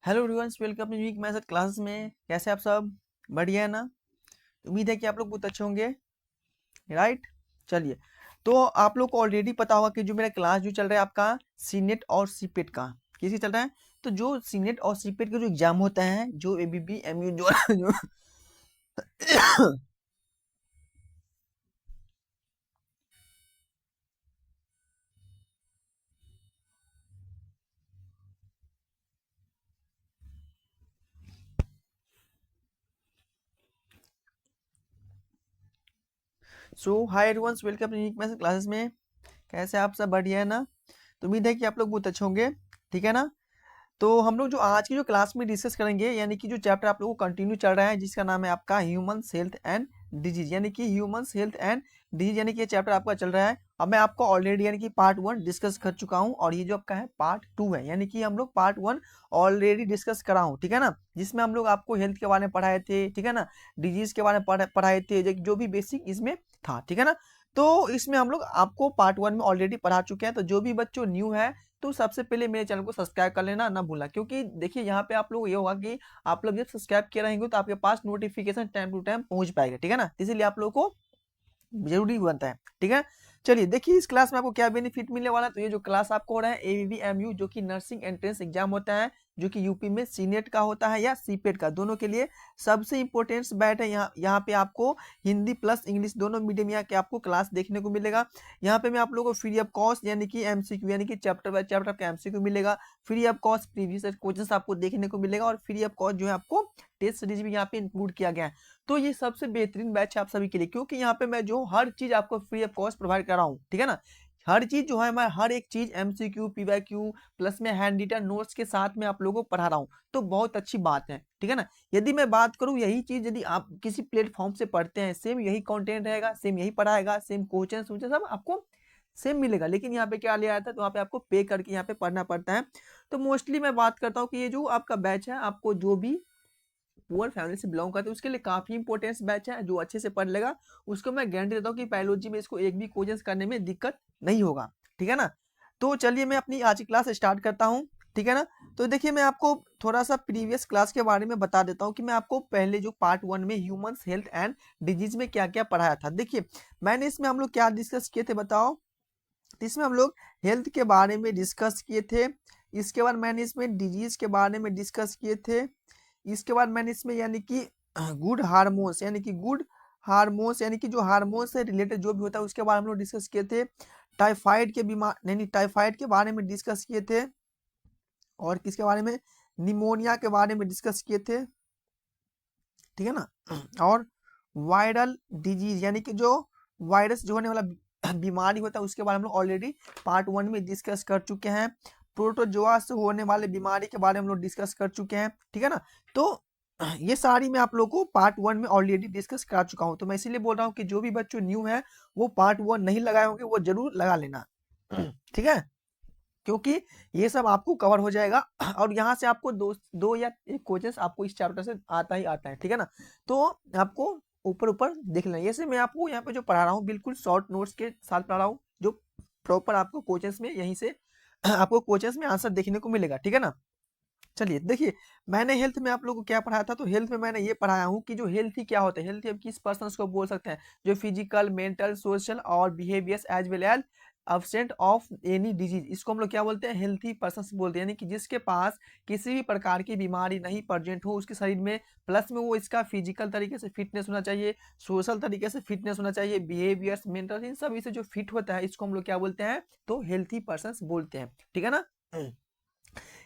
Hello everyone, welcome to unique maths classes में। कैसे आप सब? बढ़िया है ना? उम्मीद है कि आप लोग बहुत अच्छे होंगे, राइट। चलिए, तो आप लोग को ऑलरेडी पता होगा कि जो मेरा क्लास जो चल रहा है आपका सीनेट और सीपेट का, किसी चल रहा है। तो जो सीनेट और सीपेट के जो एग्जाम होता है, जो एबीपी एमयू जो so hi everyone, welcome to unique maths classes में। कैसे आप सब? बढ़िया है ना? तो उम्मीद है कि आप लोग बहुत अच्छे होंगे, ठीक है ना? तो हम लोग जो आज की जो क्लास में डिस्कस करेंगे, यानी कि जो चैप्टर आप लोगों को कंटिन्यू चल रहा है, जिसका नाम है आपका ह्यूमन हेल्थ एंड डिजीज, यानी कि ह्यूमन हेल्थ एंड डिजीज, यानी कि ये चैप्टर आपका चल रहा है। अब मैं आपको ऑलरेडी यानी कि पार्ट 1 डिस्कस कर चुका हूं, और ये जो आपका है पार्ट 2 है, यानी कि हम लोग पार्ट 1 ऑलरेडी डिस्कस करा हूं, ठीक है ना। जिसमें हम लोग आपको हेल्थ के बारे में पढ़ाए थे, ठीक है ना, डिजीज के बारे में पढ़ाए थे, जो भी बेसिक इसमें था, ठीक है ना। तो इसमें हम लोग आपको पार्ट 1 में ऑलरेडी पढ़ा चुके हैं। तो जो भी बच्चों न्यू है, तो सबसे पहले मेरे चैनल को सब्सक्राइब कर लेना ना भूलना, क्योंकि देखिए यहाँ पे आप लोग ये होगा कि आप लोग जब सब्सक्राइब किए रहेंगे तो आपके पास नोटिफिकेशन टाइम टू टाइम पहुंच पाएगा, ठीक है ना। इसीलिए आप लोगों को जरूरी बनता है, ठीक है। चलिए देखिए, इस क्लास में आपको क्या बेनिफिट मिलने वाला है। तो ये जो क्लास आपको हो रहा है एबीबी एमयू, जो कि नर्सिंग एंट्रेंस एग्जाम होता है, जो कि यूपी में सीनेट का होता है या सीपेट का, दोनों के लिए सबसे इंपॉर्टेंट बैच है। यहाँ पे आपको हिंदी प्लस इंग्लिश दोनों मीडियम यहाँ के आपको क्लास देखने को मिलेगा। यहाँ पे मैं आप लोगों को फ्री ऑफ कॉस्ट यानी कि एमसीक्यू, यानी कि चैप्टर बाय चैप्टर आपका एमसीक्यू मिलेगा। Free of cost previous questions आपको देखने को मिलेगा, और फ्री ऑफ कॉस्ट जो है आपको टेस्ट सीरीज भी यहाँ पे इंक्लूड किया गया है। तो ये सबसे बेहतरीन बैच है आप सभी के लिए, क्योंकि यहाँ पे मैं जो हर चीज आपको फ्री ऑफ कॉस्ट प्रोवाइड कर रहा हूँ, ठीक है ना। हर चीज जो है, मैं हर एक चीज एमसीक्यू पीवाईक्यू प्लस में हैंड रिटन नोट्स के साथ में आप लोगों को पढ़ा रहा हूँ। तो बहुत अच्छी बात है, ठीक है ना। यदि मैं बात करूँ, यही चीज यदि आप किसी प्लेटफॉर्म से पढ़ते हैं, सेम यही कंटेंट रहेगा, सेम यही पढ़ाएगा, सेम क्वेश्चन सब आपको सेम मिलेगा। लेकिन यहाँ पे क्या लिया जाता है, तो वहाँ पे आपको पे करके यहाँ पे पढ़ना पड़ता है। तो मोस्टली मैं बात करता हूँ कि ये जो आपका बैच है, आपको जो भी पुअर फैमिली से बिलोंग करते हैं उसके लिए काफी इंपॉर्टेंस बैच है। जो अच्छे से पढ़ लेगा उसको मैं गारंटी देता हूँ कि बायोलॉजी में इसको एक भी क्वेश्चन करने में दिक्कत नहीं होगा, ठीक है ना। तो चलिए मैं अपनी आज की क्लास स्टार्ट करता हूँ, ठीक है ना। तो देखिए, मैं आपको थोड़ा सा प्रीवियस क्लास के बारे में बता देता हूँ कि मैं आपको पहले जो पार्ट 1 में ह्यूमन हेल्थ एंड डिजीज में क्या क्या पढ़ाया था। देखिए, मैंने इसमें हम लोग क्या डिस्कस किए थे बताओ। तो इसमें हम लोग हेल्थ के बारे में डिस्कस किए थे। इसके बाद मैंने इसमें डिजीज के बारे में डिस्कस किए थे। इसके बाद मैंने इसमें यानी कि गुड हार्मोन्स, यानी कि गुड हार्मोन्स, यानी कि जो हार्मोन से रिलेटेड जो भी होता है उसके बारे में हम लोग डिस्कस किए थे। टाइफाइड के बीमार नहीं, टाइफाइड के बारे में डिस्कस किए थे। और किसके बारे में? निमोनिया के बारे में डिस्कस किए थे, ठीक है ना। और वायरल डिजीज, यानी कि जो वायरस जो होने वाला बीमारी होता है उसके बारे में हम लोग ऑलरेडी पार्ट 1 में डिस्कस कर चुके हैं। प्रोटोजोआ से होने वाले बीमारी के बारे में हम लोग डिस्कस कर चुके हैं, ठीक है ना। तो ये सारी मैं आप लोगों को पार्ट 1 में ऑलरेडी डिस्कस कर चुका हूं। तो मैं इसीलिए बोल रहा हूँ कि जो भी बच्चों न्यू है वो पार्ट 1 नहीं लगाए होंगे वो जरूर लगा लेना, ठीक है। क्योंकि ये सब आपको कवर हो जाएगा और यहाँ से आपको दो दो या एक क्वेश्चन आपको इस चैप्टर से आता ही आता है, ठीक है ना। तो आपको ऊपर ऊपर देख लेना। जैसे मैं आपको यहाँ पे जो पढ़ा रहा हूँ बिल्कुल शॉर्ट नोट्स के साथ पढ़ा रहा हूँ, जो प्रॉपर आपको क्वेश्चंस में यहीं से आपको क्वेश्चंस में आंसर देखने को मिलेगा, ठीक है ना। चलिए देखिए, मैंने हेल्थ में आप लोगों को क्या पढ़ाया था। तो हेल्थ में मैंने ये पढ़ाया हूँ कि जो हेल्थ ही क्या होता है। हेल्थ हम किस पर्सन को बोल सकते हैं? जो फिजिकल, मेंटल, सोशल और behaviours as well as absent of any disease, इसको हम लोग क्या बोलते हैं? हेल्थी पर्सन बोलते हैं। यानी कि जिसके पास किसी भी प्रकार की बीमारी नहीं प्रेजेंट हो उसके शरीर में, प्लस में वो इसका फिजिकल तरीके से फिटनेस होना चाहिए, सोशल तरीके से फिटनेस होना चाहिए, बिहेवियर्स, मेंटल, इन सभी से जो फिट होता है इसको हम लोग क्या बोलते हैं? तो हेल्थी पर्सन बोलते हैं, ठीक है ना।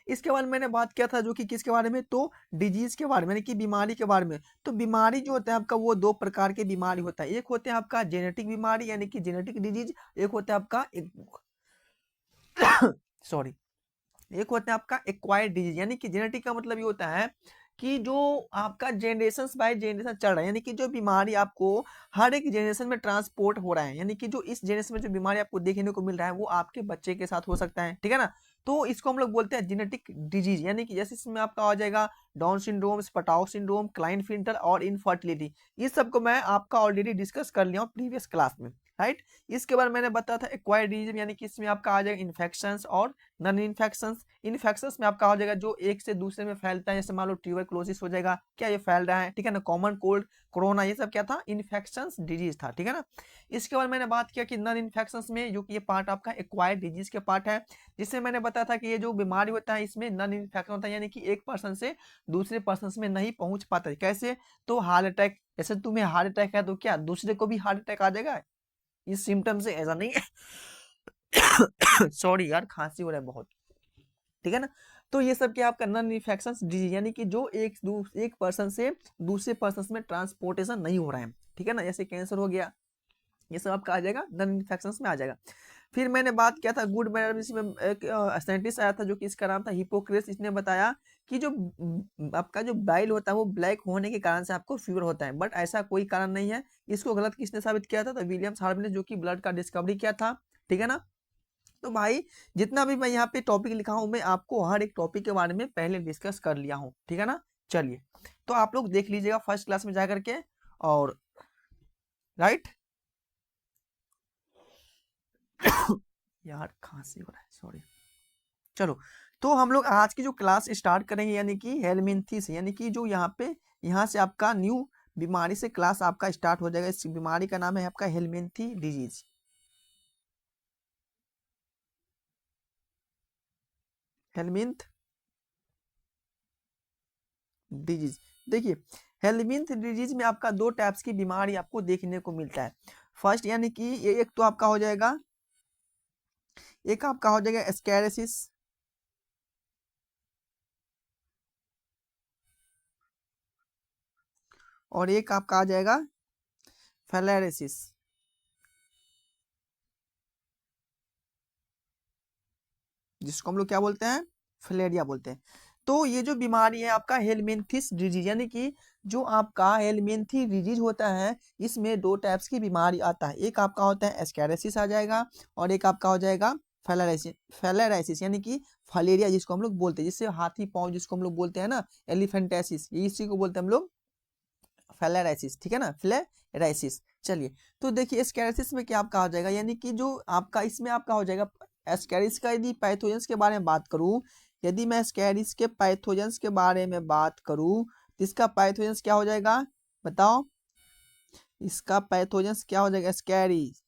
इसके बाद मैंने बात किया था जो कि किसके बारे में? तो डिजीज के बारे में, यानी कि बीमारी के बारे में। तो बीमारी जो होता है आपका, वो दो प्रकार के बीमारी होता है। एक होते हैं आपका जेनेटिक बीमारी, यानी कि जेनेटिक डिजीज। एक होता है आपका सॉरी, एक होता है आपका एक्वायर्ड डिजीज। यानी कि जेनेटिक का मतलब ये होता है कि जो आपका जनरेशन बाय जनरेशन चल रहा है, यानी कि जो बीमारी आपको हर एक जनरेशन में ट्रांसपोर्ट हो रहा है, यानी कि जो इस जनरेशन में जो बीमारी आपको देखने को मिल रहा है वो आपके बच्चे के साथ हो सकता है, ठीक है ना। तो इसको हम लोग बोलते हैं जेनेटिक डिजीज। यानी कि जैसे इसमें आपका आ जाएगा डाउन सिंड्रोम, स्पटाउ सिंड्रोम, क्लाइनफिल्टर और इनफर्टिलिटी। इस सब को मैं आपका ऑलरेडी डिस्कस कर लिया हूँ प्रीवियस क्लास में, राइट। इसके बाद मैंने बताया था एक्वायर्ड डिजीज, यानी कि इसमें आपका आ जाएगा इन्फेक्शंस और नॉन इन्फेक्शंस। इन्फेक्शंस में आपका हो जाएगा जो एक से दूसरे में फैलता है, जैसे मान लो ट्यूबरकुलोसिस हो जाएगा, क्या ये फैल रहा है, ठीक है ना, कॉमन कोल्ड, कोरोना, ये सब क्या था, इन्फेक्शंस डिजीज था, ठीक है ना। इसके बाद मैंने बात किया कि नॉन इन्फेक्शंस में जो कि ये पार्ट आपका एक्वायर्ड डिजीज के पार्ट है, जिससे मैंने बताया था कि ये जो बीमारी होता है इसमें नॉन इन्फेक्शन होता है, यानी कि एक पर्सन से दूसरे पर्सन में नहीं पहुंच पाता है। कैसे? तो हार्ट अटैक, जैसे तुम्हें हार्ट अटैक है तो क्या दूसरे को भी हार्ट अटैक आ जाएगा? इस सिम्टम से ऐसा नहीं है। सॉरी यार, खांसी हो रहा है बहुत, ठीक है ना। तो ये सब क्या आपका नॉन इन्फेक्शंस डिजीज, यानी कि जो एक पर्सन से दूसरे पर्सन में ट्रांसपोर्टेशन नहीं हो रहा है, ठीक है ना, जैसे कैंसर हो गया, ये सब आपका आ जाएगा नॉन इन्फेक्शंस में आ जाएगा। फिर मैंने बात किया था गुड मैनर्स में, एक साइंटिस्ट आया था जो कि इसका नाम था हिपोक्रेट्स। इसने बताया कि जो आपका जो बाइल होता है वो ब्लैक होने के कारण से आपको फीवर होता है, बट ऐसा कोई कारण नहीं है। इसको गलत किसने साबित किया था? तो विलियम्स हार्वी ने, जो कि ब्लड का डिस्कवरी किया था, ठीक है ना। तो भाई जितना भी मैं यहाँ पे टॉपिक लिखा हूँ, मैं आपको हर एक टॉपिक के बारे में पहले डिस्कस कर लिया हूँ, ठीक है ना। चलिए, तो आप लोग देख लीजिएगा फर्स्ट क्लास में जा करके, और राइट। यार खांसी हो रहा है, सॉरी। चलो, तो हम लोग आज की जो क्लास स्टार्ट करेंगे, यानी कि हेलमिंथी से, यानी कि जो यहाँ से आपका न्यू बीमारी से क्लास आपका स्टार्ट हो जाएगा। इस बीमारी का नाम है आपका हेलमिंथी डिजीज। हेलमिंथ डिजीज, देखिए, हेलमिंथ डिजीज में आपका दो टाइप्स की बीमारी आपको देखने को मिलता है। फर्स्ट, यानी कि ये एक तो आपका हो जाएगा, एक आपका हो जाएगा एस्कैरिसिस, और एक आपका आ जाएगा फेलेरेसिस, जिसको हम लोग क्या बोलते हैं, फिलेरिया बोलते हैं। तो ये जो बीमारी है आपका हेलमिंथिस डिजीज, यानी कि जो आपका हेलमिंथी डिजीज होता है, इसमें दो टाइप्स की बीमारी आता है। एक आपका होता है एस्कैरेसिस आ जाएगा, और एक आपका हो जाएगा फेलराइसिस। फेलराइसिस यानी कि फलेरिया जिसको हम लोग बोलते हैं, जिससे हाथी पाँव जिसको हम लोग बोलते हैं ना, एलिफेंटेसिस, ये इसी को बोलते हैं हम लोग फेलराइसिस, ठीक है ना, फ्लेराइसिस। चलिए, तो देखिए एस्कैरिसिस में क्या आपका हो जाएगा, यानी कि जो आपका इसमें आपका हो जाएगा एस्कैरिस का। यदि पैथोजेंस के बारे में बात करूं, यदि मैं एस्कैरिस के पैथोजेंस के बारे में बात करूं, तो इसका पैथोजेंस क्या हो जाएगा, बताओ? इसका पैथोजेंस क्या हो जाएगा? एस्कैरिस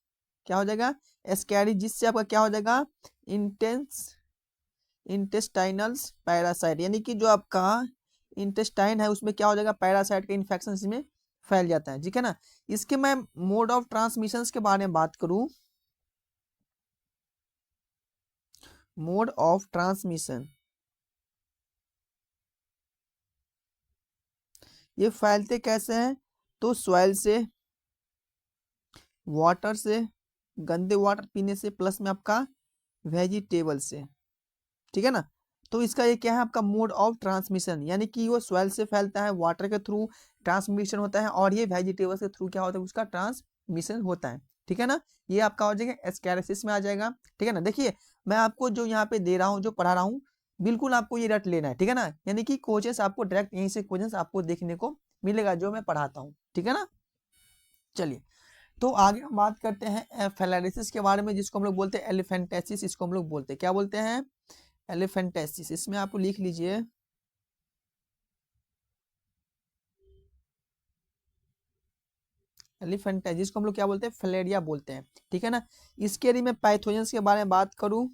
क्या हो जाएगा? एस्कैरिस, जिससे आपका क्या हो जाएगा, इंटेंस इंटेस्टाइनल्स पैरासाइट, यानी कि जो आपका इंटेस्टाइन है उसमें क्या हो जाएगा, पैरासाइट का इन्फेक्शन इसमें फैल जाता है, ठीक है ना। इसके मैं मोड ऑफ ट्रांसमिशन के बारे में बात करूं, मोड ऑफ ट्रांसमिशन, ये फैलते कैसे हैं? तो सॉइल से, वाटर से, गंदे वाटर पीने से, प्लस में आपका वेजिटेबल से, ठीक है ना। तो इसका ये क्या है आपका मोड ऑफ ट्रांसमिशन, यानी कि वो सॉइल से फैलता है, वाटर के थ्रू ट्रांसमिशन होता है, और ये वेजिटेबल के थ्रू क्या होता है, उसका ट्रांसमिशन होता है, ठीक है ना। ये आपका हो जाएगा एस्कैरिसिस में आ जाएगा, ठीक है ना। देखिए, मैं आपको जो यहाँ पे दे रहा हूँ, जो पढ़ा रहा हूँ, बिल्कुल आपको ये रट लेना है, ठीक है ना। यानी कि क्वेश्चंस आपको डायरेक्ट यहीं से क्वेश्चंस आपको देखने को मिलेगा जो मैं पढ़ाता हूँ, ठीक है ना। चलिए, तो आगे हम बात करते हैं फेलारिसिस के बारे में, जिसको हम लोग बोलते हैं एलिफेंटेसिस, इसको हम लोग बोलते हैं, क्या बोलते हैं, एलिफेंटेसिस। इसमें आप लिख लीजिए एलिफेंटेसिस, जिसको हम लोग क्या बोलते हैं, फिलेरिया बोलते हैं, ठीक है ना। इसके यदि मैं पैथोजेंस के बारे में बात करूं,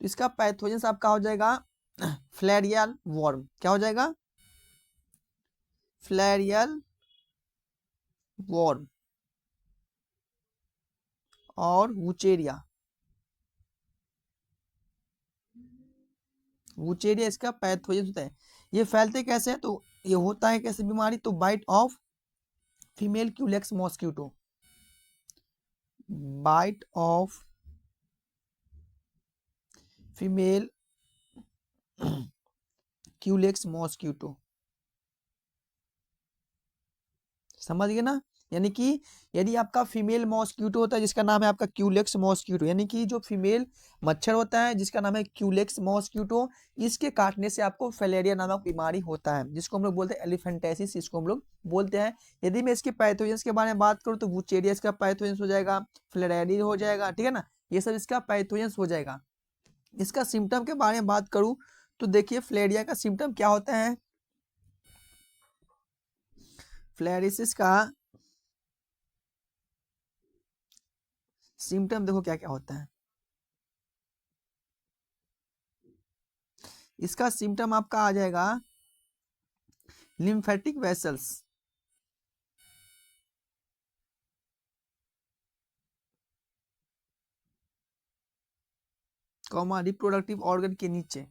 तो इसका पैथोजेंस आपका हो जाएगा फ्लैरियल वर्म, क्या हो जाएगा, फ्लैरियल वर्म, और वुचेरिया। वुचेरिया इसका पैथोजेंस होता है। ये फैलते कैसे हैं? तो ये होता है कैसे बीमारी, तो bite of female culex mosquito, bite of female culex mosquito, समझ गए ना। यानी कि यदि आपका फीमेल मॉस्क्यूटो होता है जिसका नाम है आपका क्यूलेक्स मॉस्क्यूटो, यानी कि जो फीमेल मच्छर होता है जिसका नाम है क्यूलेक्स मॉस्क्यूटो, इसके काटने से आपको फिलेरिया नामक बीमारी होता है, जिसको हम लोग बोलते हैं एलिफेंटेसिस, इसको हम लोग बोलते हैं। यदि मैं इसके पैथोजेंस के बारे में बात करूँ तो वुचेरिया इसका पैथोजेंस हो जाएगा, फिलेरिया हो जाएगा, ठीक है ना, ये सब इसका पैथोजेंस हो जाएगा। इसका सिम्टम के बारे में बात करूं तो देखिए फिलेरिया का सिम्टम क्या होता है। फ्लेरिसिस का सिम्टम देखो क्या क्या होता है। इसका सिम्टम आपका आ जाएगा lymphatic vessels, comma reproductive organ के नीचे।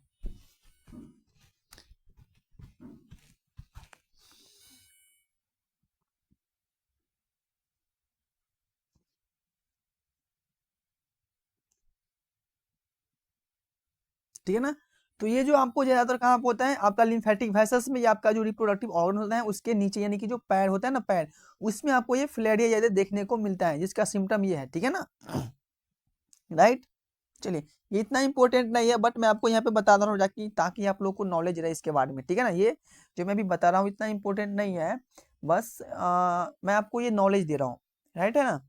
ठीक है ना, तो ये जो आपको ज्यादातर कहाँ पे होता है आपका लिम्फेटिक वेसल्स में, या आपका जो रिप्रोडक्टिव ऑर्गन होता है उसके नीचे, यानी कि जो पैर होता है ना पैर, उसमें आपको ये फिलेरिया ज्यादा देखने को मिलता है, जिसका सिम्टम ये है। ठीक है ना, राइट। चलिए, ये इतना इंपॉर्टेंट नहीं है, बट मैं आपको यहाँ पे बता रहा हूँ जाकि ताकि आप लोग को नॉलेज रहे इसके बारे में। ठीक है ना, ये जो मैं भी बता रहा हूँ इतना इंपॉर्टेंट नहीं है, बस मैं आपको ये नॉलेज दे रहा हूँ, राइट है ना,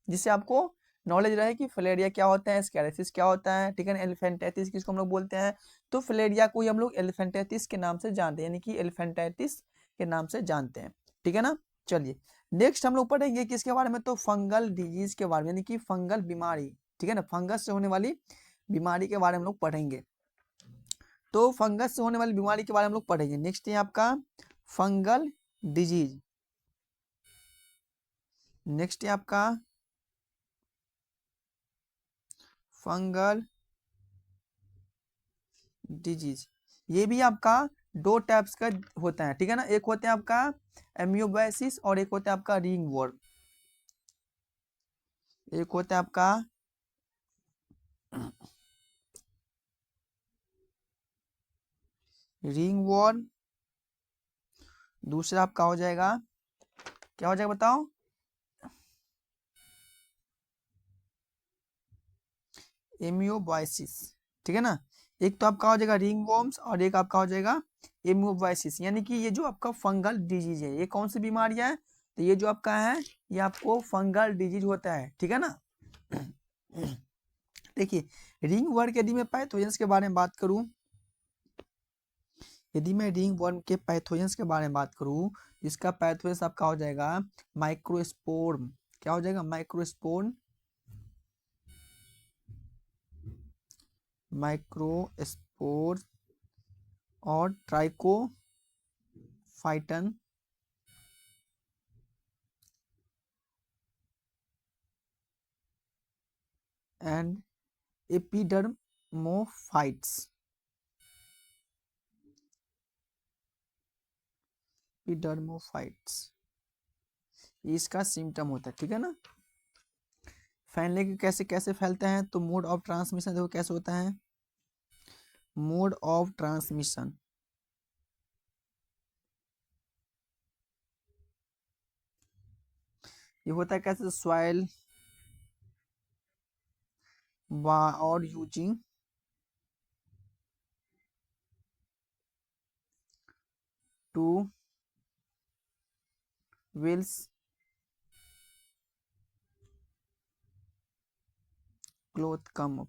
जिससे आपको नॉलेज रहे कि फिलेरिया क्या होता है, स्कैरेसिस क्या होता है, ठीक है ना, एलिफेंटाइटिस किसको हम लोग बोलते हैं। तो फिलेरिया को ही हम लोग एलिफेंटाइटिस के नाम से जानते हैं, यानी कि एलिफेंटाइटिस के नाम से जानते हैं। ठीक है ना, चलिए नेक्स्ट हम लोग पढ़ेंगे किसके बारे में, तो फंगल डिजीज के बारे में, यानी कि फंगल बीमारी। ठीक है ना, फंगस से होने वाली बीमारी के बारे में हम लोग पढ़ेंगे। तो फंगस से होने वाली बीमारी के बारे में हम लोग पढ़ेंगे। नेक्स्ट है आपका फंगल डिजीज। नेक्स्ट है आपका फंगल डिजीज। ये भी आपका दो टाइप्स का होता है। ठीक है ना, एक होता है आपका एमियोबाइसिस और एक होता है आपका रिंग वर्म। एक होता है आपका रिंग वर्म, दूसरा आपका हो जाएगा, क्या हो जाएगा बताओ, एमियोबाइसिस। ठीक है ना, एक तो आपका हो जाएगा रिंग वॉर्म्स और एक आपका हो जाएगा एमियोबाइसिस, यानी कि ये जो आपका फंगल डिजीज है, ये कौन सी बीमारी है, तो ये जो आपका है ये आपको फंगल डिजीज होता है। ठीक है ना, देखिए रिंग वर्म, यदि मैं पैथोजेंस के बारे में बात करूं, यदि मैं रिंग वर्म के पैथोजेंस के बारे में बात करूं, इसका पैथोजेंस आपका हो जाएगा माइक्रोस्पोर्म। क्या हो जाएगा, माइक्रोस्पोर्म, माइक्रोस्पोर और ट्राइकोफाइटन एंड एपिडर्मोफाइट्स, एपिडर्मोफाइट्स इसका सिम्टम होता है। ठीक है ना, फैलने के कैसे कैसे फैलता है, तो मोड ऑफ ट्रांसमिशन देखो कैसे होता है, मोड ऑफ ट्रांसमिशन, ये होता है कैसे, सॉइल और यूजिंग टू विल्स क्लोथ कम।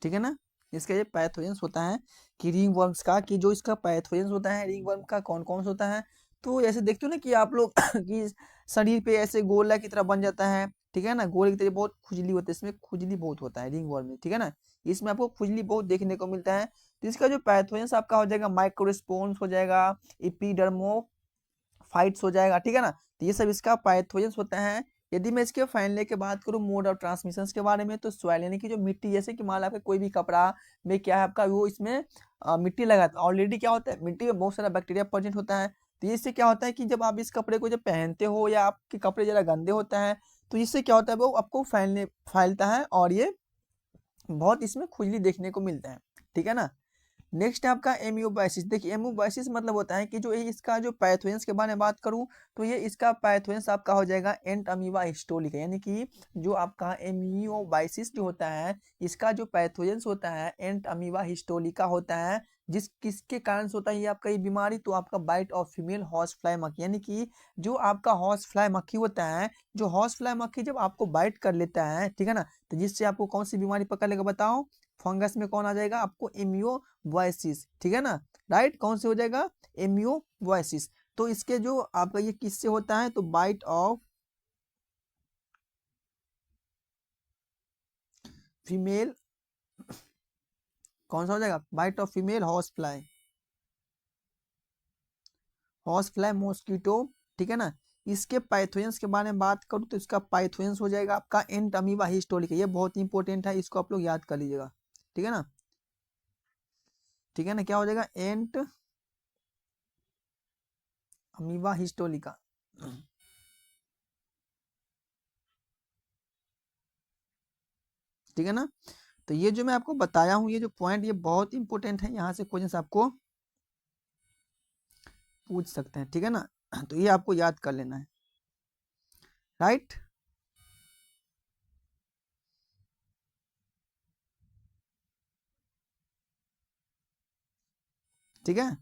ठीक है ना, इसका ये पैथोजेंस होता है कि रिंग वर्म्स का, कि जो इसका पैथोजेंस होता है रिंग वर्म का कौन कौन सा होता है। तो ऐसे देखते हो ना कि आप लोग कि शरीर पे ऐसे गोला की तरह बन जाता है। ठीक है ना, गोले की तरह बहुत खुजली होती है, इसमें खुजली बहुत होता है रिंग वर्म में। ठीक है ना, इसमें आपको खुजली बहुत देखने को मिलता है। तो इसका जो पैथोजेंस आपका हो जाएगा माइक्रोस्पोर्स हो जाएगा, एपिडर्मोफाइट्स हो जाएगा। ठीक है ना, तो ये सब इसका पैथोजेंस होता है। यदि मैं इसके फैलने के बात करूं मोड ऑफ ट्रांसमिशन के बारे में, तो सॉइल यानी कि जो मिट्टी, जैसे कि मान लो आपका कोई भी कपड़ा में क्या है आपका वो इसमें मिट्टी लगाता है, ऑलरेडी क्या होता है मिट्टी में बहुत सारा बैक्टीरिया प्रेजेंट होता है। तो इससे क्या होता है कि जब आप इस कपड़े को जब पहनते हो या आपके कपड़े जरा गंदे होता है, तो इससे क्या होता है वो आपको फैलता है और ये बहुत इसमें खुजली देखने को मिलता है। ठीक है ना, नेक्स्ट है आपका एम्यूबाइसिस। देखिए एम्यूबाइसिस मतलब होता है कि जो इसका जो पैथोजेंस के बारे में बात करूं तो ये इसका पैथोजेंस आपका हो जाएगा एंट अमीबा हिस्टोलिका, यानी कि जो आपका एम्यूबाइसिस जो होता है इसका जो पैथोजेंस होता है एंट अमीबा हिस्टोलिका होता है। जिस किसके कारण से होता है ये आपका ये बीमारी, तो आपका bite of female horse fly मक्खी, यानी कि जो आपका हॉर्स फ्लाई मक्खी होता है, जो हॉर्स फ्लाई मक्खी जब आपको बाइट कर लेता है, ठीक है ना, तो जिससे आपको कौन सी बीमारी पकड़ लेगा बताओ। फंगस में कौन आ जाएगा आपको, एमियोवाइसिस, ठीक है ना, राइट, कौन से हो जाएगा, एमियोवाइसिस। तो इसके जो आपका ये किससे होता है, तो बाइट ऑफ फीमेल, कौन सा हो जाएगा, bite of female horse fly mosquito, ठीक है ना। इसके पैथोजेंस के बारे में बात करूँ तो इसका पैथोजेंस हो जाएगा आपका एंट अमीबा हिस्टोलिका, ये बहुत इंपॉर्टेंट है, इसको आप लोग याद कर लीजिएगा, ठीक है ना, ठीक है ना, क्या हो जाएगा, एंट अमीबा हिस्टोलिका, ठीक है ना। तो ये जो मैं आपको बताया हूँ ये जो पॉइंट ये बहुत इंपॉर्टेंट है, यहाँ से क्वेश्चन आपको पूछ सकते हैं, ठीक है ना। तो ये आपको याद कर लेना है, राइट। ठीक है,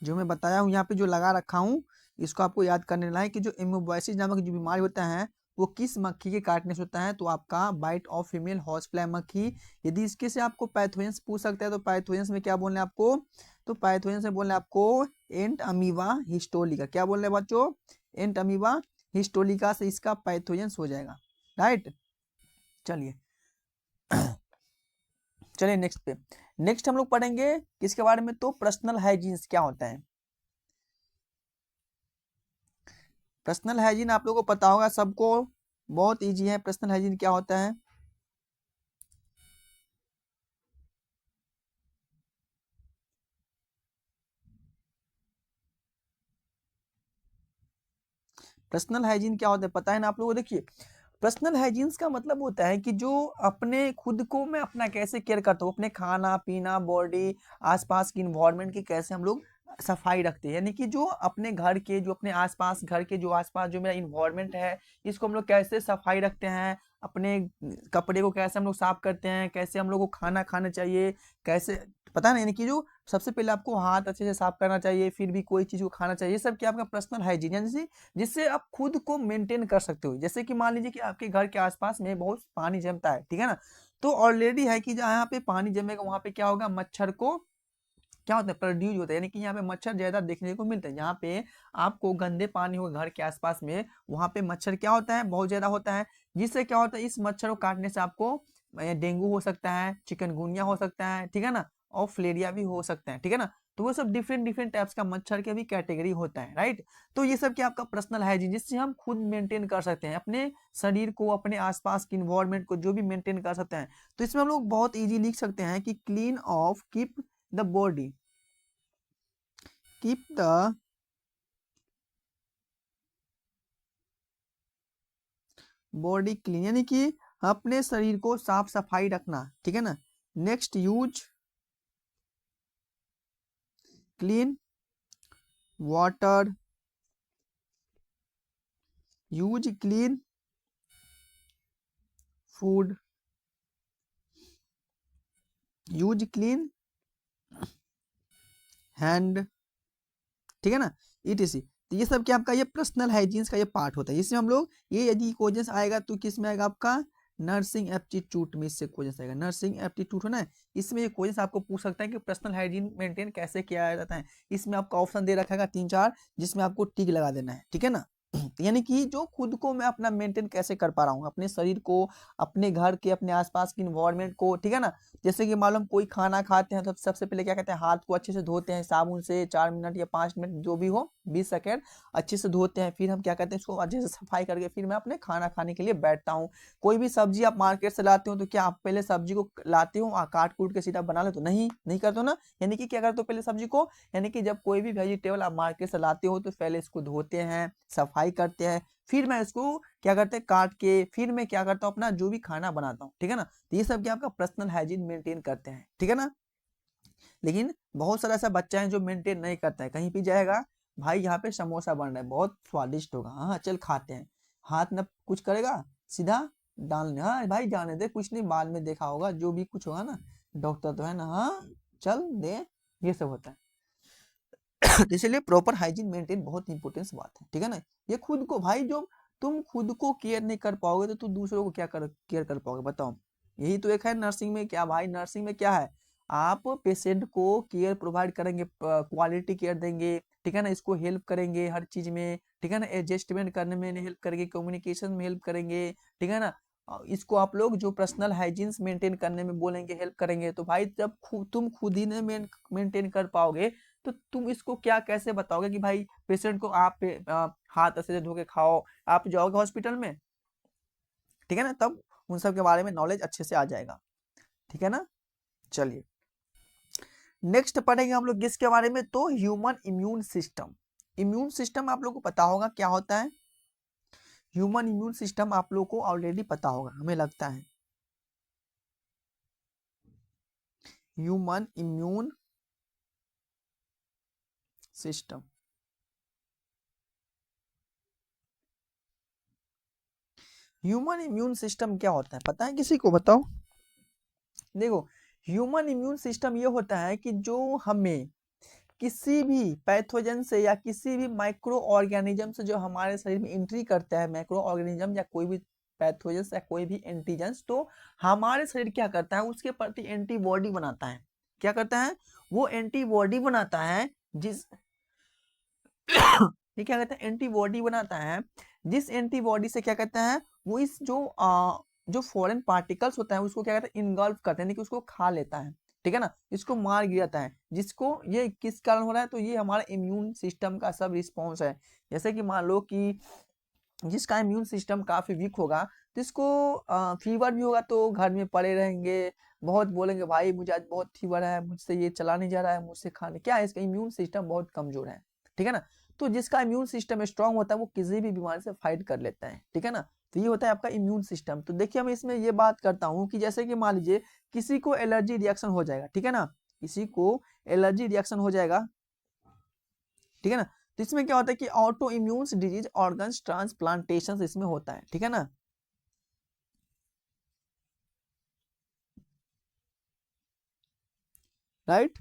जो मैं बताया हूँ यहाँ पे जो लगा रखा हूँ इसको आपको याद करने लायक कि जो एमोबाइसिस नामक जो बीमारी होता है वो किस मक्खी के काटने से होता है, तो आपका bite of female horse fly मक्खी। यदि इसके से आपको पैथोजेंस पूछ सकता है तो पैथोजेंस में क्या बोलना है आपको, तो पैथोजेंस में बोलना है आपको एंट अमीबा हिस्टोलिका, क्या बोल रहे हैं बच्चों, एंट अमीबा हिस्टोलिका से इसका पैथोजेंस हो जाएगा, राइट। चलिए चलिए नेक्स्ट पे, नेक्स्ट हम लोग पढ़ेंगे किसके बारे में, तो पर्सनल हाइजीन्स क्या होता है। पर्सनल हाइजीन आप लोगों को पता होगा सबको, बहुत इजी है, पर्सनल हाइजीन क्या होता है। पर्सनल हाइजीन क्या होता है पता है ना आप लोगों को। देखिए पर्सनल हाइजीन्स का मतलब होता है कि जो अपने खुद को मैं अपना कैसे केयर करता हूँ, अपने खाना पीना बॉडी आसपास की इन्वायरमेंट की कैसे हम लोग सफाई रखते हैं, यानी कि जो अपने घर के जो अपने आसपास घर के जो आसपास जो मेरा इन्वायरमेंट है इसको हम लोग कैसे सफाई रखते हैं, अपने कपड़े को कैसे हम लोग साफ करते हैं, कैसे हम लोग को खाना खाना चाहिए, कैसे पता है ना, यानी कि जो सबसे पहले आपको हाथ अच्छे से साफ करना चाहिए, फिर भी कोई चीज को खाना चाहिए, ये सब क्या आपका पर्सनल हाइजीन, यानी जिससे आप खुद को मेंटेन कर सकते हो। जैसे कि मान लीजिए कि आपके घर के आसपास में बहुत पानी जमता है, ठीक है ना, तो ऑलरेडी है कि जहाँ पे पानी जमेगा वहां पे क्या होगा, मच्छर को क्या होता है, प्रोड्यूस होता है, यानी कि यहाँ पे मच्छर ज्यादा देखने को मिलता है। जहाँ पे आपको गंदे पानी होगा घर के आसपास में वहां पे मच्छर क्या होता है, बहुत ज्यादा होता है, जिससे क्या होता है इस मच्छर को काटने से आपको डेंगू हो सकता है, चिकनगुनिया हो सकता है, ठीक है ना, और फ्लेरिया भी हो सकता है, ठीक है ना। तो वो सब डिफरेंट डिफरेंट टाइप्स का मच्छर के भी कैटेगरी होता है, राइट। तो ये सब क्या आपका पर्सनल हाइजीन, जिससे हम खुद मेंटेन कर सकते हैं अपने शरीर को, अपने आसपास की इन्वायरमेंट को जो भी मेंटेन कर सकते हैं। तो इसमें हम लोग बहुत इजी लिख सकते हैं कि clean of keep the body, keep the body clean, यानी कि अपने शरीर को साफ सफाई रखना, ठीक है ना। Next use clean water, use clean food, use clean hand, ठीक है ना, ETC। तो ये सब क्या आपका ये पर्सनल हाइजीन्स का ये पार्ट होता है, इसमें हम लोग ये यदि क्वेश्चन आएगा तो किस में आएगा आपका नर्सिंग एप्टीट्यूड में, इससे क्वेश्चन आएगा, नर्सिंग एप्टीट्यूड है ना, इसमें ये क्वेश्चन आपको पूछ सकता है कि पर्सनल हाइजीन मेंटेन कैसे किया जाता है। इसमें आपका ऑप्शन दे रखा है 3-4 जिसमें आपको टिक लगा देना है, ठीक है ना। यानी कि जो खुद को मैं अपना मेंटेन कैसे कर पा रहा हूँ, अपने शरीर को, अपने घर के अपने आसपास की इन्वायरमेंट को, ठीक है ना। जैसे कि मालूम कोई खाना खाते हैं तो सबसे पहले क्या कहते हैं, हाथ को अच्छे से धोते हैं साबुन से 4 मिनट या 5 मिनट जो भी हो 20 सेकेंड अच्छे से धोते हैं, फिर हम क्या कहते हैं इसको अच्छे से सफाई करके फिर मैं अपने खाना खाने के लिए बैठता हूँ। कोई भी सब्जी आप मार्केट से लाते हो तो क्या आप पहले सब्जी को लाते हो काट कूट के सीधा बना ले, तो नहीं नहीं करते हो ना, यानी कि क्या करते हो पहले सब्जी को, यानी कि जब कोई भी वेजिटेबल आप मार्केट से लाते हो तो पहले इसको धोते हैं, सफाई सफाई करते हैं, फिर मैं इसको क्या करते हैं काट के, फिर मैं क्या करता हूँ अपना जो भी खाना बनाता हूँ, ठीक है ना। तो ये सब क्या आपका पर्सनल हाइजीन मेंटेन करते हैं, ठीक है ना। लेकिन बहुत सारा ऐसा बच्चा है जो मेंटेन नहीं करता है, कहीं भी जाएगा, भाई यहाँ पे समोसा बन रहा है बहुत स्वादिष्ट होगा, हाँ चल खाते हैं, हाथ न कुछ करेगा, सीधा डालने, हाँ भाई जाने दे, कुछ नहीं, बाद में देखा होगा, जो भी कुछ होगा ना, डॉक्टर तो है ना, हाँ चल दे, ये सब होता है। तो इसलिए प्रॉपर हाइजीन मेंटेन बहुत इंपॉर्टेंस बात है, ठीक है ना। ये खुद को भाई, जो तुम खुद को केयर नहीं कर पाओगे तो तुम दूसरों को क्या केयर कर पाओगे, बताओ। यही तो एक है नर्सिंग में, क्या भाई नर्सिंग में क्या है, आप पेशेंट को केयर प्रोवाइड करेंगे, क्वालिटी केयर देंगे, ठीक है ना, इसको हेल्प करेंगे हर चीज में, ठीक है ना, एडजस्टमेंट करने में हेल्प करेंगे, कम्युनिकेशन में हेल्प करेंगे, ठीक है ना। इसको आप लोग जो पर्सनल हाइजीन मेंटेन करने में बोलेंगे, हेल्प करेंगे, तो भाई जब तुम खुद ही ने मेंटेन कर पाओगे, तो तुम इसको क्या कैसे बताओगे कि भाई पेशेंट को आप हाथ ऐसे से धो के खाओ, आप जाओगे हॉस्पिटल में, ठीक है ना, तब उन सब के बारे में नॉलेज अच्छे से आ जाएगा, ठीक है ना। चलिए नेक्स्ट पढ़ेंगे हम लोग किसके बारे में, तो human immune system. Immune system आप लोग को पता होगा क्या होता है, ह्यूमन इम्यून सिस्टम आप लोग को ऑलरेडी पता होगा हमें लगता है। Human immune system, human immune system क्या होता है पता है किसी को, बताओ। देखो ह्यूमन इम्यून सिस्टम ये होता है कि जो हमें किसी भी पैथोजन से या किसी भी माइक्रो ऑर्गेनिज्म से जो हमारे शरीर में एंट्री करता है, माइक्रो ऑर्गेनिज्म या कोई भी पैथोजन या कोई भी एंटीजेंस, तो हमारे शरीर क्या करता है, उसके प्रति एंटीबॉडी बनाता है। क्या करता है, वो एंटीबॉडी बनाता है, जिस ये क्या कहता है, एंटीबॉडी बनाता है, जिस एंटीबॉडी से क्या कहता है, वो इस जो फॉरेन पार्टिकल्स होता है उसको क्या कहता है, इनगल्फ करते हैं, यानी कि उसको खा लेता है, ठीक है ना, इसको मार गिराता है, जिसको ये किस कारण हो रहा है, तो ये हमारा इम्यून सिस्टम का सब रिस्पॉन्स है। जैसे कि मान लो कि जिसका इम्यून सिस्टम काफी वीक होगा, तो इसको फीवर भी होगा तो घर में पड़े रहेंगे, बहुत बोलेंगे भाई मुझे आज बहुत फीवर है, मुझसे ये चला नहीं जा रहा है, मुझसे खाने, क्या है, इसका इम्यून सिस्टम बहुत कमजोर है, ठीक है ना। तो जिसका इम्यून सिस्टम स्ट्रांग होता है वो किसी भी बीमारी से फाइट कर लेता है, ठीक है ना। तो ये होता है आपका इम्यून सिस्टम। तो देखिए हम इसमें ये बात करता हूँ कि जैसे कि मान लीजिए किसी को एलर्जी रिएक्शन हो जाएगा, ठीक है ना, किसी को एलर्जी रिएक्शन हो जाएगा, ठीक है ना। तो इसमें क्या होता है कि auto immune disease organs transplantation इसमें होता है, ठीक है ना। राइट,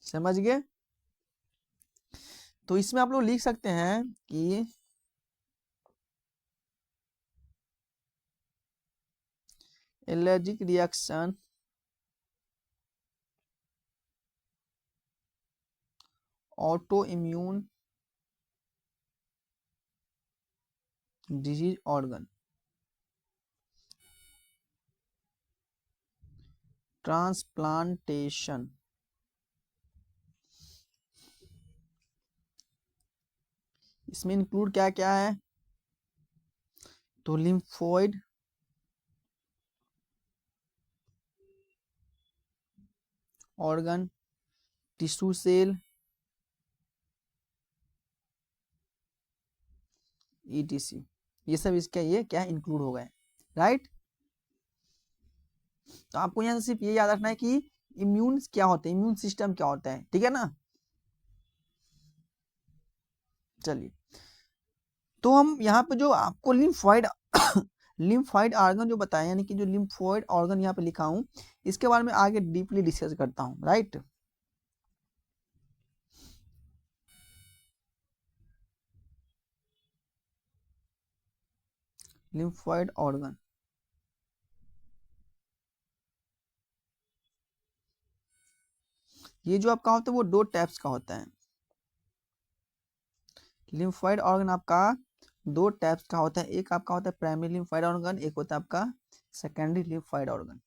समझ गए। तो इसमें आप लोग लिख सकते हैं कि allergic reaction auto immune disease organ transplantation, इसमें इंक्लूड क्या क्या है, तो lymphoid organ, tissue cell, ETC, ये सब इसका ये क्या इंक्लूड हो गए, राइट। तो आपको यहाँ से सिर्फ ये याद रखना है कि इम्यून क्या होता है, इम्यून सिस्टम क्या होता है, ठीक है ना। चलिए तो हम यहाँ पे जो आपको लिम्फोइड लिम्फोइड ऑर्गन जो बताया, यानी कि जो लिम्फोइड ऑर्गन यहाँ पे लिखा हूँ, इसके बारे में आगे डीपली डिस्कस करता हूँ, राइट। लिम्फोइड ऑर्गन, ये जो आपका होता है वो दो टाइप्स का होता है। लिम्फोइड ऑर्गन आपका दो टाइप्स का होता है, एक आपका होता है प्राइमरी लिम्फोइड ऑर्गन, एक होता है आपका सेकेंडरी लिम्फोइड ऑर्गन।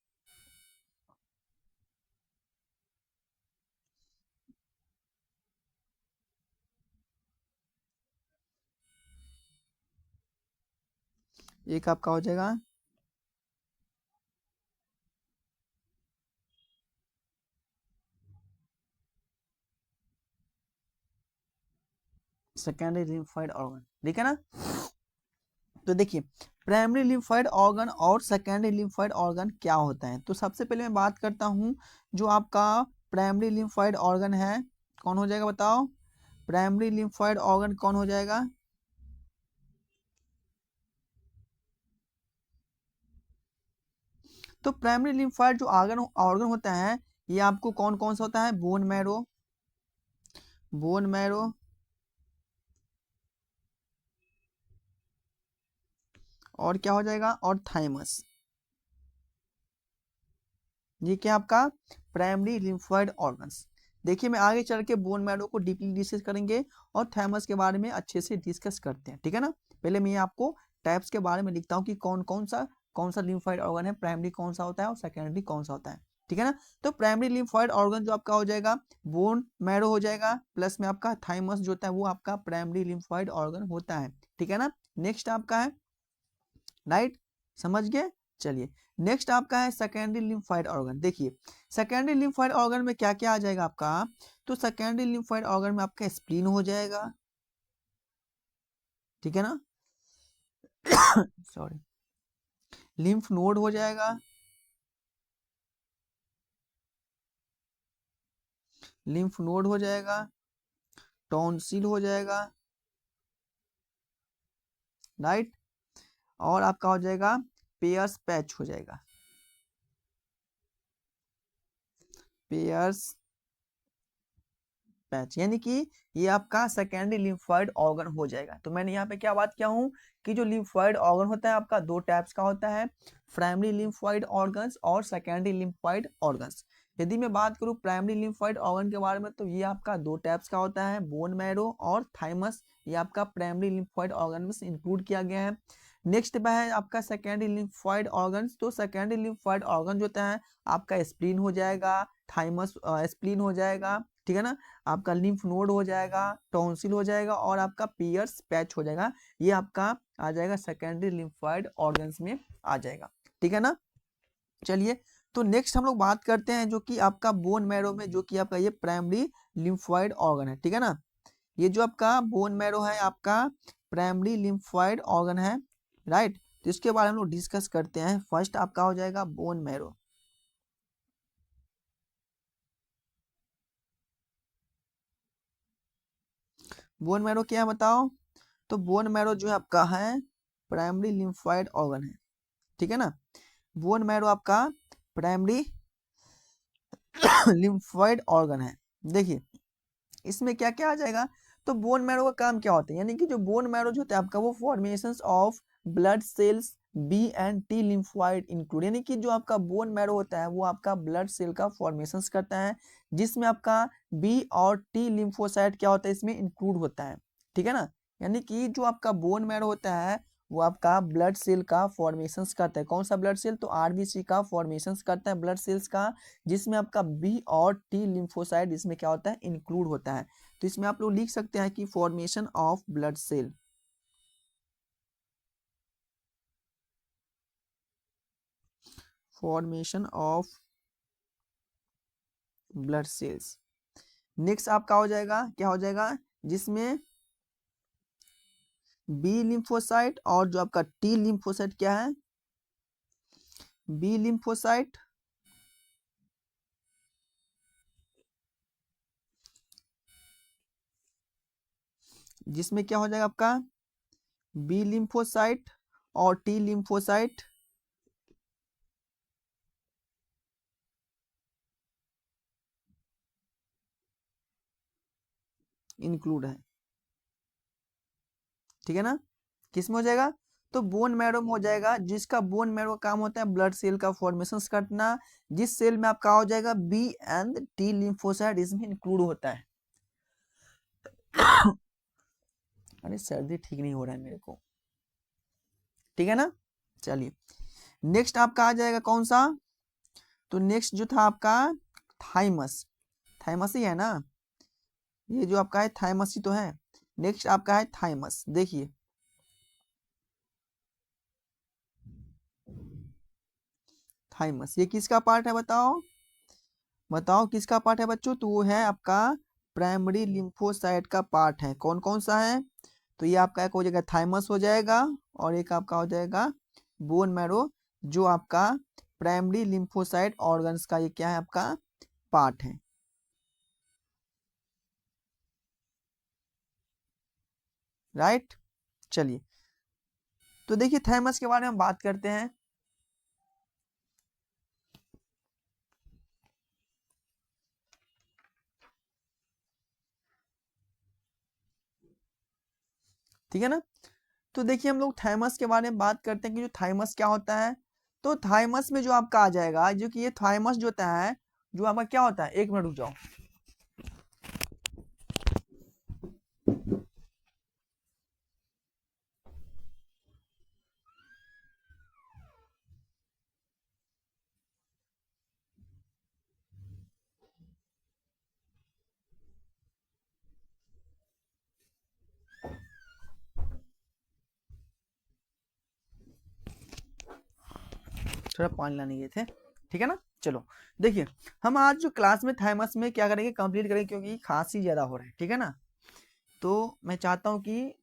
एक आपका हो जाएगा, सेकेंडरी लिम्फोइड ऑर्गन, ठीक है ना। तो देखिए प्राइमरी लिम्फोइड ऑर्गन और सेकेंडरी लिम्फोइड ऑर्गन क्या होता है। तो सबसे पहले मैं बात करता हूँ जो आपका प्राइमरी लिम्फोइड ऑर्गन है, कौन हो जाएगा बताओ। प्राइमरी लिम्फोइड ऑर्गन कौन हो जाएगा। तो प्राइमरी लिम्फोइड जो ऑर्गन ऑर्गन होता है ये आपको कौन कौन सा होता है, बोन मैरो, बोन मैरो और क्या हो जाएगा, और थाइमस। ये क्या आपका प्राइमरी लिम्फोइड ऑर्गन्स। देखिए मैं आगे चल के बोन मैरो को डीपली डिस्कस करेंगे और थैमस के बारे में अच्छे से डिस्कस करते हैं, ठीक है ना। पहले मैं आपको टाइप्स के बारे में लिखता हूँ कि कौन सा लिम्फोइड ऑर्गन है, प्राइमरी कौन सा होता है और सेकेंडरी कौन सा होता है, ठीक है ना। तो प्राइमरी लिम्फोइड ऑर्गन जो आपका हो जाएगा बोन मैरो हो जाएगा, प्लस में आपका थाइमस जो होता है वो आपका प्राइमरी लिम्फोइड ऑर्गन होता है, ठीक है ना। नेक्स्ट आपका है, राइट, समझ गए। चलिए नेक्स्ट आपका है सेकेंडरी लिम्फोइड ऑर्गन। देखिए सेकेंडरी लिम्फोइड ऑर्गन में क्या क्या आ जाएगा आपका। तो सेकेंडरी लिम्फोइड ऑर्गन में आपका स्प्लीन हो जाएगा, ठीक है ना। सॉरी, लिम्फ नोड हो जाएगा, लिम्फ नोड हो जाएगा, टॉन्सिल हो जाएगा, राइट, और आपका हो जाएगा पेयर्स पैच हो जाएगा, पेयर्स पैच, यानी कि ये आपका सेकेंडरी लिम्फोइड ऑर्गन हो जाएगा। तो मैंने यहाँ पे क्या बात किया हूँ कि जो लिम्फोइड ऑर्गन होता है आपका दो टाइप्स का होता है, प्राइमरी लिम्फोइड ऑर्गन्स और सेकेंडरी लिम्फोइड ऑर्गन्स। यदि मैं बात करूँ प्राइमरी लिम्फोइड ऑर्गन के बारे में तो ये आपका दो टाइप्स का होता है, बोन मैरो और थाइमस, ये आपका प्राइमरी लिम्फोइड ऑर्गन में इंक्लूड किया गया है। नेक्स्ट है आपका सेकेंडरी लिम्फोइड ऑर्गन्स। तो सेकेंडरी लिम्फोइड ऑर्गन जो होता है आपका स्प्लीन हो जाएगा, थाइमस स्प्लीन हो जाएगा, ठीक है ना, आपका लिम्फ नोड हो जाएगा, टॉन्सिल हो जाएगा और आपका पियर्स पैच हो जाएगा। ये आपका आ जाएगा सेकेंडरी लिम्फोइड ऑर्गन्स में आ जाएगा, ठीक है ना। चलिए तो नेक्स्ट हम लोग बात करते हैं जो कि आपका बोन मैरो में जो कि आपका ये प्राइमरी लिम्फोइड ऑर्गन है, ठीक है ना। ये जो आपका बोन मैरो है आपका प्राइमरी लिम्फोइड ऑर्गन है, राइट। तो इसके बारे में हम लोग डिस्कस करते हैं। फर्स्ट आपका हो जाएगा बोन मैरो। बोन मैरो क्या है बताओ। तो बोन मैरो जो है आपका है प्राइमरी लिम्फोइड ऑर्गन है, ठीक है ना। बोन मैरो आपका प्राइमरी लिम्फोइड ऑर्गन है। देखिए इसमें क्या क्या आ जाएगा। तो बोन मैरो का काम क्या होता है, यानी कि जो बोन मैरो जो होता है आपका वो formation of blood cells B and T lymphoid include, यानी कि जो आपका बोन मैरो होता है वो आपका ब्लड सेल का फॉर्मेशन करता है जिसमें आपका बी और टी लिम्फोसाइट क्या होता है इसमें इंक्लूड होता है, ठीक है ना। यानी कि जो आपका बोन मैरो होता है वो आपका ब्लड सेल का फॉर्मेशन करता है। कौन सा ब्लड सेल, तो आरबीसी का फॉर्मेशन करता है ब्लड सेल्स का, जिसमें आपका बी और टी लिम्फोसाइट इसमें क्या होता है इंक्लूड होता है। तो इसमें आप लोग लिख सकते हैं कि formation of blood cell, formation of blood cells. Next आपका हो जाएगा क्या हो जाएगा, जिसमें बी लिम्फोसाइट और जो आपका टी लिम्फोसाइट क्या है, बी लिम्फोसाइट जिसमें क्या हो जाएगा आपका बी लिम्फोसाइट और टी लिम्फोसाइट इंक्लूड है, ठीक है ना। किस में हो जाएगा, तो बोन मैरो में हो जाएगा, जिसका बोन मैरो का काम होता है ब्लड सेल का फॉर्मेशन करना, जिस सेल में आपका हो जाएगा बी एंड टी लिम्फोसाइट इसमें इंक्लूड होता है। अरे सर्दी ठीक नहीं हो रहा है मेरे को, ठीक है ना। चलिए नेक्स्ट आपका आ जाएगा कौन सा, तो नेक्स्ट जो था आपका थाइमस, थाइमस ही है ना, ये जो आपका है थाइमस ही तो है। नेक्स्ट आपका है थाइमस। देखिए थाइमस ये किसका पार्ट है बताओ, बताओ किसका पार्ट है बच्चों, तो वो है आपका प्राइमरी लिम्फोसाइट का पार्ट है। कौन कौन सा है? तो ये आपका एक हो जाएगा थाइमस हो जाएगा, और एक आपका हो जाएगा बोन मैरो, जो आपका प्राइमरी लिम्फोसाइट ऑर्गन्स का ये क्या है आपका पार्ट है। राइट, चलिए तो देखिए थाइमस के बारे में बात करते हैं। ठीक है ना, तो देखिए हम लोग थाइमस के बारे में बात करते हैं कि जो थाइमस क्या होता है। तो थाइमस में जो आपका आ जाएगा, जो कि ये थाइमस जो होता है, जो आपका क्या होता है, एक मिनट रुक जाओ। थोड़ा पानी लाने गए थे, ठीक है ना। चलो देखिए, हम आज जो क्लास में थाइमस में क्या करेंगे, कंप्लीट करेंगे, क्योंकि खांसी ज्यादा हो रहा है, ठीक है ना। तो मैं चाहता हूँ कि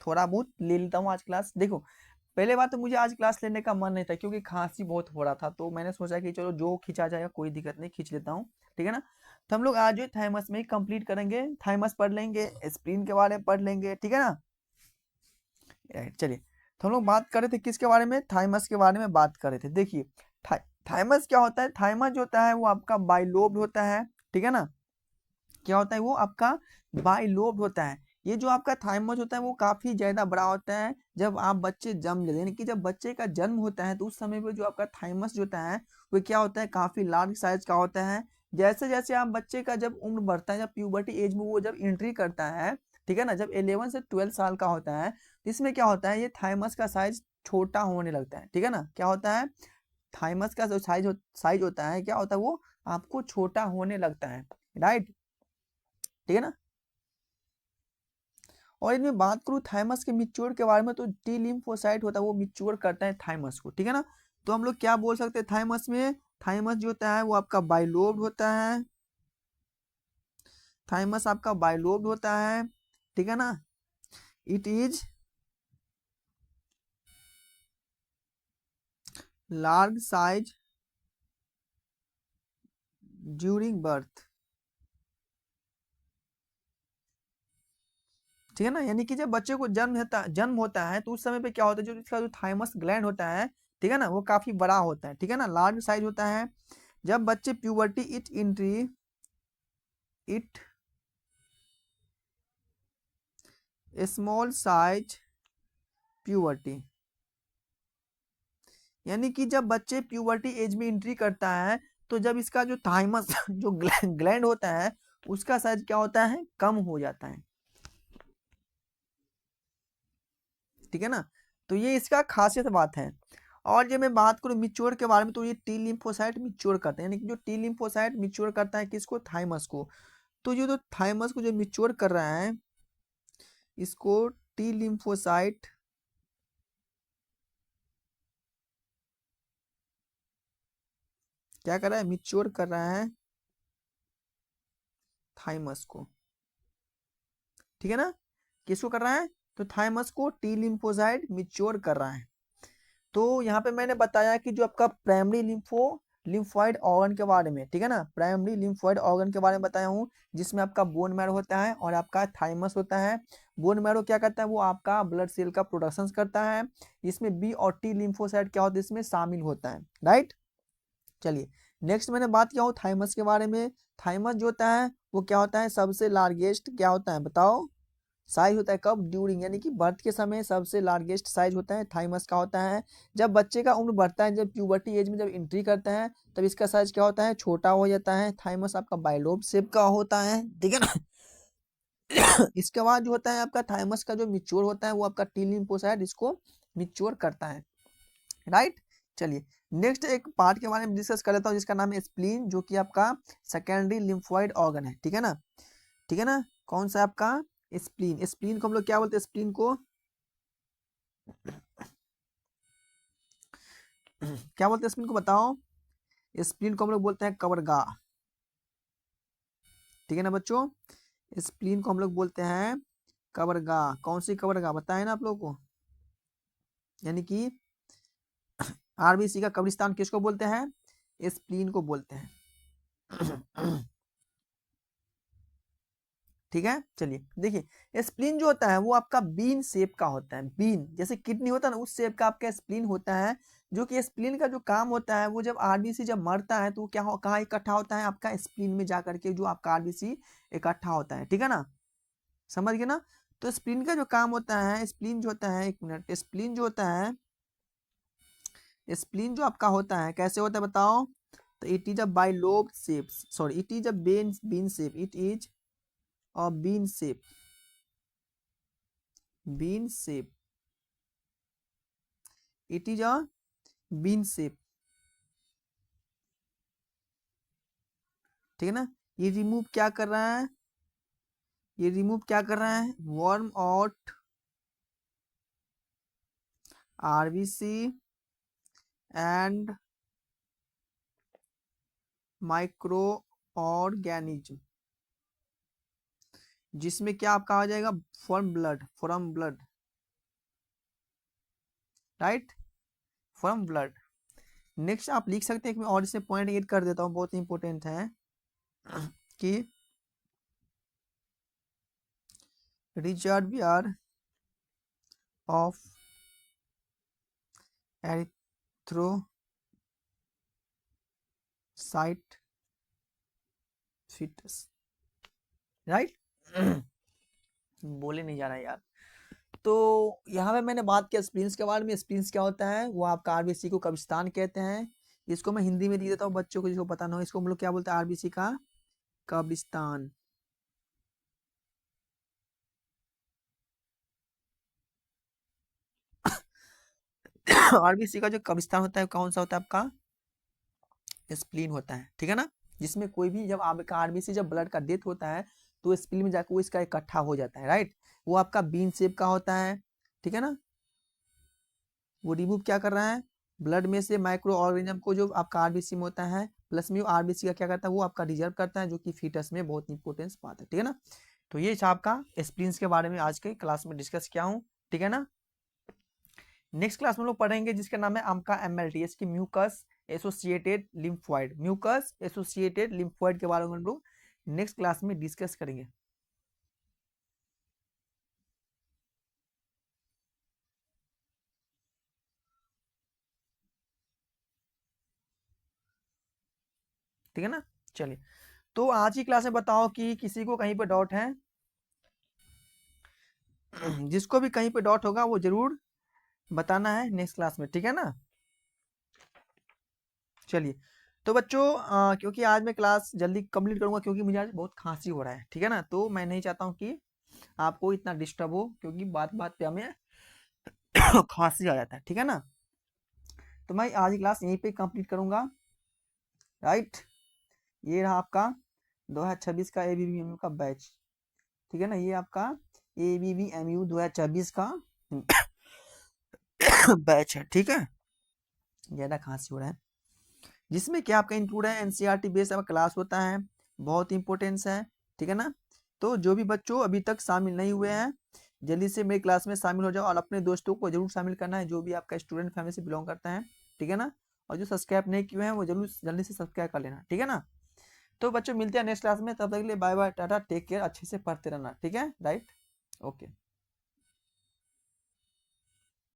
थोड़ा बहुत ले लेता हूँ आज क्लास। देखो पहले बात तो मुझे आज क्लास लेने का मन नहीं था, क्योंकि खांसी बहुत हो रहा था, तो मैंने सोचा कि चलो जो खींचा जाएगा कोई दिक्कत नहीं, खींच लेता हूँ, ठीक है ना। तो हम लोग आज जो थाइमस में ही कंप्लीट करेंगे, थाइमस पढ़ लेंगे, स्प्लीन के बारे में पढ़ लेंगे, ठीक है ना। चलिए, तो हम लोग बात कर रहे थे किसके बारे में, थाइमस के बारे में बात कर रहे थे। देखिए थाइमस क्या होता है, थाइमस जो होता है वो आपका बाइलोब्ड होता है, ठीक है ना। क्या होता है वो आपका बाइलोब्ड होता है। ये जो आपका थाइमस होता है वो काफी ज्यादा बड़ा होता है। जब आप बच्चे जन्म लेते हैं, यानी कि जब बच्चे का जन्म होता है, तो उस समय पे जो आपका थाइमस जो होता है वो क्या होता है, काफी लार्ज साइज का होता है। जैसे जैसे आप बच्चे का जब उम्र बढ़ता है, जब प्यूबर्टी एज में वो जब एंट्री करता है, ठीक है ना, जब 11 से 12 साल का होता है, तो इसमें क्या होता है, ये थाइमस का साइज छोटा होने लगता है, ठीक है ना। क्या होता है, थाइमस का जो साइज होता है, क्या होता है, वो आपको छोटा होने लगता है। राइट, ठीक है ना। और इनमें बात करूँ थाइमस के मिच्योर के बारे में, तो टी लिम्फोसाइट होता है वो मिच्योर करता है थाइमस को, ठीक है ना। तो हम लोग क्या बोल सकते हैं थाइमस में, थाइमस जो होता है वो आपका बाइलोब्ड होता है, थाइमस आपका बाइलोब्ड होता है, ठीक है ना। It is large size during birth, ठीक है ना। यानी कि जब बच्चे को जन्म होता है, तो उस समय पे क्या होता है, जो इसका जो थाइमस ग्लैंड होता है, ठीक है ना, वो काफी बड़ा होता है, ठीक है ना, लार्ज साइज होता है। जब बच्चे puberty it small size puberty, यानी कि जब बच्चे प्यूबर्टी एज में एंट्री करता है, तो जब इसका जो थाइमस जो ग्लैंड होता है, उसका साइज क्या होता है, कम हो जाता है, ठीक है ना। तो ये इसका खासियत बात है। और जब मैं बात करूं मिच्योर के बारे में, तो ये टी लिम्फोसाइट मिच्योर करते हैं, यानी कि जो टी लिम्फोसाइट मिच्योर करता है किसको, थाइमस को। तो ये तो थाइमस को जो मिच्योर कर रहा है, इसको टी लिम्फोसाइट क्या कर रहा है, मिच्योर कर रहा है थाइमस को, ठीक है ना। किसको कर रहा है, तो थाइमस को टी लिम्फोसाइट मिच्योर कर रहा है। तो यहाँ पे मैंने बताया कि जो आपका प्राइमरी लिम्फोइड ऑर्गन के बारे में, ठीक है ना, प्राइमरी लिम्फोइड ऑर्गन के बारे में बताया हूँ, जिसमें आपका बोन मैरो होता है और आपका थाइमस होता है। बोन मैरो क्या करता है, वो आपका ब्लड सेल का प्रोडक्शन करता है। इसमें बी और टी लिम्फोसाइट क्या होता है, इसमें शामिल होता है। राइट, चलिए नेक्स्ट मैंने बात किया हूँ थाइमस के बारे में। थाइमस जो होता है वो क्या होता है, सबसे लार्जेस्ट क्या होता है बताओ, साइज होता है कब, ड्यूरिंग, यानी कि बर्थ के समय सबसे लार्जेस्ट साइज होता है थाइमस का होता है। जब बच्चे का उम्र बढ़ता है, जब प्यूबर्टी एज में जब एंट्री करता है, तब इसका साइज क्या होता है, छोटा हो जाता है। थाइमस आपका बाइलोब शेप का होता है, ठीक है ना। इसके बाद जो होता है आपका थाइमस का जो मिच्योर होता है, वो आपका टी लिम्फोसाइट इसको मिच्योर करता है। राइट, चलिए नेक्स्ट एक पार्ट के बारे में डिस्कस कर लेता हूँ, जिसका नाम है स्प्लीन, जो कि आपका सेकेंडरी लिम्फोइड ऑर्गन है, ठीक है ना। ठीक है ना, कौन सा आपका स्प्लीन, स्प्लीन को हम लोग क्या बोलते हैं, स्प्लीन को क्या बोलते हैं, स्प्लीन को बताओ। स्प्लीन को हम लोग बोलते हैं कबरगाह, ठीक है ना बच्चों। स्प्लीन को हम लोग बोलते हैं कबरगाह। कौन सी कबरगाह बताए ना आप लोगों को, यानी कि आरबीसी का कब्रिस्तान किसको बोलते हैं, स्प्लीन को बोलते हैं। ठीक है, चलिए देखिए स्प्लीन जो होता है वो आपका बीन शेप का होता है। बीन जैसे किडनी होता है ना, उस शेप का आपका स्प्लीन होता है। जो कि स्प्लीन का जो काम होता है, वो जब आरबीसी जब मरता है तो वो क्या कहाँ इकट्ठा होता है, आपका स्प्लीन में जा करके जो आपका आरबीसी इकट्ठा होता है। ठीक है ना, समझ गए ना। तो स्प्लीन का जो काम होता है, स्प्लीन जो होता है, एक मिनट, स्प्लीन जो होता है, स्प्लीन जो आपका होता है कैसे होता है बताओ। तो it is a bilobe shape, sorry it is a Ben bean shape, it is a bean shape, bean shape, it is a bean shape. ठीक है ना। ये रिमूव क्या कर रहा है, ये रिमूव क्या कर रहा है, worm out RBC and micro organism, जिसमें क्या आपका आ जाएगा, from blood, from blood, right, from blood. Next आप लिख सकते हैं कि मैं और इससे पॉइंट ऐड कर देता हूँ, बहुत इंपॉर्टेंट है कि reservoir of erythrocyte fetus, right. बोले नहीं जा रहा है यार। तो यहाँ पे मैंने बात किया स्प्लीन्स के बारे में। स्प्लीन्स क्या होता है, वो आपका आरबीसी को कब्रिस्तान कहते हैं। इसको मैं हिंदी में लिख देता हूँ बच्चों को जिसको पता ना हो, इसको हम लोग क्या बोलते हैं, आरबीसी का कब्रिस्तान। आरबीसी का जो कब्रिस्तान होता है कौन सा होता है आपका, स्प्लीन होता है। ठीक है ना, जिसमें कोई भी जब आपका आरबीसी जब ब्लड का डेथ होता है तो स्प्लीन में जाकर वो इसका इकट्ठा हो जाता है, राइट। वो आपका बीन शेप का होता है। ठीक है ना, वो रिमूव क्या कर रहा है, ब्लड में से माइक्रो ऑर्गेनिज्म को जो आपका आरबीसी में होता है, प्लस में आरबीसी का क्या करता है, वो आपका रिजर्व करता है, जो कि फीटस में बहुत इंपॉर्टेंस बात है। ठीक है ना, तो ये आपका स्प्लीन्स के बारे में आज के क्लास में डिस्कस किया हूँ। ठीक है ना, नेक्स्ट क्लास में लोग पढ़ेंगे जिसका नाम है आपका एमएलटी, इसकी mucus associated lymphoid, mucus associated lymphoid के बारे में हम लोग नेक्स्ट क्लास में डिस्कस करेंगे। ठीक है ना, चलिए। तो आज की क्लास में बताओ कि किसी को कहीं पे डाउट है, जिसको भी कहीं पे डाउट होगा वो जरूर बताना है नेक्स्ट क्लास में। ठीक है ना, चलिए। तो बच्चों क्योंकि आज मैं क्लास जल्दी कंप्लीट करूंगा क्योंकि मुझे आज बहुत खांसी हो रहा है। ठीक है ना, तो मैं नहीं चाहता हूँ कि आपको इतना डिस्टर्ब हो, क्योंकि बात बात पे हमें खांसी आ जाता है। ठीक है ना, तो मैं आज की क्लास यहीं पे कंप्लीट करूंगा, राइट। ये रहा आपका 2026 का ABBMU का बैच। ठीक है ना, ये आपका ABBMU 2026 का बैच है। ठीक है, ज़्यादा खांसी हो रहा है, जिसमें क्या आपका इंक्लूड है एनसीईआरटी बेस्ड आपका क्लास होता है, बहुत इंपॉर्टेंस है। ठीक है ना, तो जो भी बच्चों अभी तक शामिल नहीं हुए हैं, जल्दी से मेरी क्लास में शामिल हो जाओ और अपने दोस्तों को जरूर शामिल करना है, जो भी आपका स्टूडेंट फैमिली से बिलोंग करता है। ठीक है ना, और जो सब्सक्राइब नहीं किए हैं वो जरूर जल्दी से सब्सक्राइब कर लेना। ठीक है ना, तो बच्चों मिलते हैं नेक्स्ट क्लास में, तब तक के लिए bye bye tata, take care, अच्छे से पढ़ते रहना। ठीक है, राइट, ओके।